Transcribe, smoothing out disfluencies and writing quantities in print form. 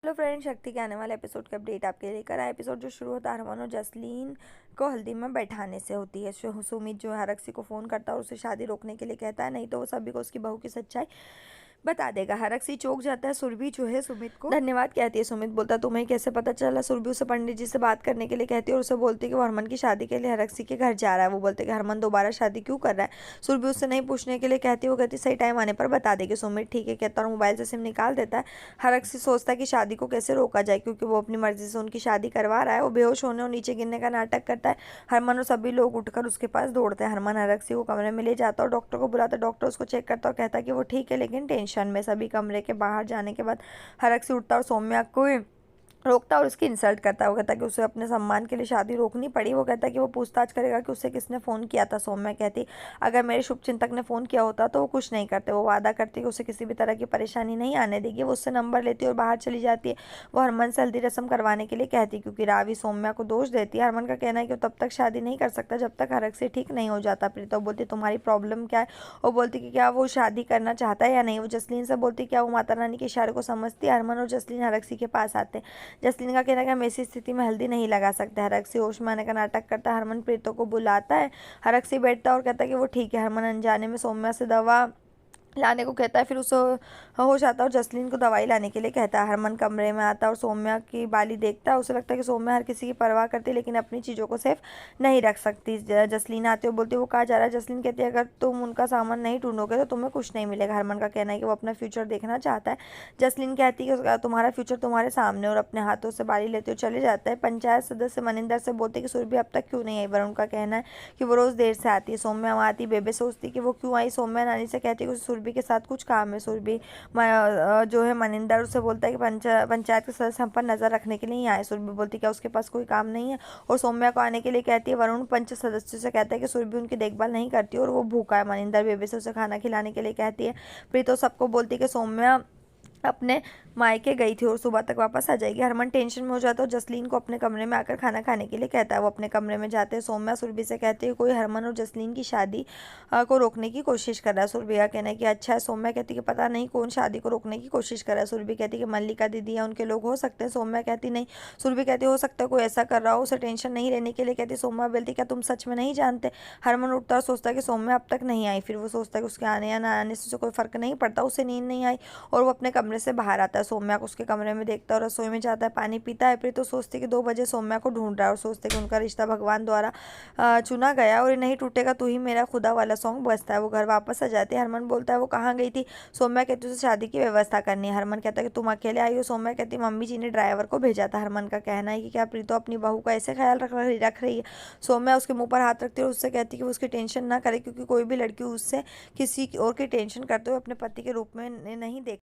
Hello friend, शक्ति के आने वाले एपिसोड का अपडेट आपके लिए लेकर आया। एपिसोड जो शुरू होता है हरमन और जसलीन को हल्दी में बैठाने से होती है। सुमित जो है हरक्षी को फ़ोन करता है और उसे शादी रोकने के लिए कहता है, नहीं तो वो सभी को उसकी बहू की सच्चाई बता देगा। हरक्षी चौंक जाता है। सुरभि जो है सुमित को धन्यवाद कहती है। सुमित बोलता है, तुम्हें कैसे पता चला? सुरभि उसे पंडित जी से बात करने के लिए कहती है और उसे बोलती है कि वो हरमन की शादी के लिए हरक्षी के घर जा रहा है। वो बोलते हैं कि हरमन दोबारा शादी क्यों कर रहा है। सुरभि उससे नहीं पूछने के लिए कहती है। वो कहती सही टाइम आने पर बता देगी। सुमित ठीक है कहता है और मोबाइल से सिम निकाल देता है। हरक्षी सोचता है कि शादी को कैसे रोका जाए, क्योंकि वो अपनी मर्जी से उनकी शादी करवा रहा है। वो बेहोश होने और नीचे गिरने का नाटक करता है। हरमन और सभी लोग उठकर उसके पास दौड़ते हैं। हरमन हरक्षी को कमरे में ले जाता है और डॉक्टर को बुलाता है। डॉक्टर उसको चेक करता है और कहता है कि वो ठीक है लेकिन टेंशन में। सभी कमरे के बाहर जाने के बाद हरक्षी उठता और सौम्या को रोकता और उसकी इंसल्ट करता है। वो कहता है कि उसे अपने सम्मान के लिए शादी रोकनी पड़ी। वो कहता है कि वो पूछताछ करेगा कि उसे किसने फ़ोन किया था। सौम्या कहती, अगर मेरे शुभचिंतक ने फ़ोन किया होता तो वो कुछ नहीं करते। वो वादा करती है कि उसे किसी भी तरह की परेशानी नहीं आने देगी। वो उससे नंबर लेती है और बाहर चली जाती है। वो हरमन से हल्दी रस्म करवाने के लिए कहती है, क्योंकि रावी सौम्या को दोष देती है। हरमन का कहना है कि वो तब तक शादी नहीं कर सकता जब तक हरक्षी ठीक नहीं हो जाता। प्रीता बोलती, तुम्हारी प्रॉब्लम क्या है? वो बोलती कि क्या वो शादी करना चाहता है या नहीं। वो जसलीन से बोलती क्या वो माता रानी के इशारे को समझती है। हरमन और जसलीन हरक्षी के पास आते हैं। जसलीन का कहना है कि हम ऐसी स्थिति में हल्दी नहीं लगा सकते। हरक्षी होश में आने का नाटक करता है। हरमन प्रीतों को बुलाता है। हरक्षी बैठता है और कहता है कि वो ठीक है। हरमन अनजाने में सौम्या से दवा लाने को कहता है। फिर उसे होश आता है और जसलीन को दवाई लाने के लिए कहता है। हरमन कमरे में आता है और सौम्या की बाली देखता है। उसे लगता है कि सौम्या हर किसी की परवाह करती है लेकिन अपनी चीज़ों को सेफ नहीं रख सकती। जसलीन आती है और बोलती है वो कहाँ जा रहा है। जसलीन कहती है अगर तुम उनका सामान नहीं ढूंढोगे तो तुम्हें कुछ नहीं मिलेगा। हरमन का कहना है कि वो अपना फ्यूचर देखना चाहता है। जसलीन कहती है कि तुम्हारा फ्यूचर तुम्हारे सामने, और अपने हाथों से बाली लेते हुए चले जाता है। पंचायत सदस्य मनिंदर से बोलते कि सुरभि अब तक क्यों नहीं आई। वरुण का कहना है कि वो रोज़ देर से आती है। सौम्या वहाँ आती, बेबे सोचती कि वो क्यों आई। सौम्या नानी से कहती है कि सुरभि के साथ कुछ काम है। सुरभि जो है मनिंदर उससे बोलता है कि पंचायत के सदस्य हम पर नज़र रखने के लिए ही आए। सुरभि बोलती क्या उसके पास कोई काम नहीं है और सौम्या को आने के लिए कहती है। वरुण पंच सदस्यों से कहता है कि सुरभि उनकी देखभाल नहीं करती और वो भूखा है। मनिंदर बेबे से उसे खाना खिलाने के लिए कहती है। प्रीतो सबको बोलती है कि सौम्या अपने मायके गई थी और सुबह तक वापस आ जाएगी। हरमन टेंशन में हो जाता है और जसलीन को अपने कमरे में आकर खाना खाने के लिए कहता है। वो अपने कमरे में जाते हैं। सौम्या सुरभि से कहती है कोई हरमन और जसलीन की शादी को रोकने की कोशिश कर रहा है। सुरभि का कहना है कि अच्छा है। सौम्या कहती है कि पता नहीं कौन शादी को रोकने की कोशिश कर रहा है। सुरभि कहती है कि मल्लिका दीदी या उनके लोग हो सकते हैं। सौम्या कहती नहीं। सुरभि कहती हो सकता है कोई ऐसा कर रहा हो। उसे टेंशन नहीं लेने के लिए कहती। सौम्या बोलती क्या तुम सच में नहीं जानते? हरमन उठता और सोचता है कि सौम्या अब तक नहीं आई। फिर वो सोचता है कि उसके आने या ना आने से कोई फर्क नहीं पड़ता। उसे नींद नहीं आई और वो अपने कमरे से बाहर आता है। सौम्या को उसके कमरे में देखता है और रसोई में जाता है, पानी पीता है। फिर तो सोचते कि 2 बजे सौम्या को ढूंढ रहा है और सोचते कि उनका रिश्ता भगवान द्वारा चुना गया और ये नहीं टूटेगा तू ही मेरा खुदा वाला सॉन्ग बजता है। वो घर वापस आ जाते हैं। हरमन बोलता है वो कहाँ गई थी। सौम्या कहती है उसे शादी की व्यवस्था करनी है। हरमन कहता है कि तुम अकेले आई हो। सौम्या कहती है मम्मी जी ने ड्राइवर को भेजा था। हरमन का कहना है कि क्या प्रीतो अपनी बहू का ऐसे ख्याल रख रही है। सौम्या उसके मुंह पर हाथ रखती है और उससे कहती है कि वो उसकी टेंशन ना करे, क्योंकि कोई भी लड़की उससे किसी और की टेंशन करते हुए अपने पति के रूप में नहीं देख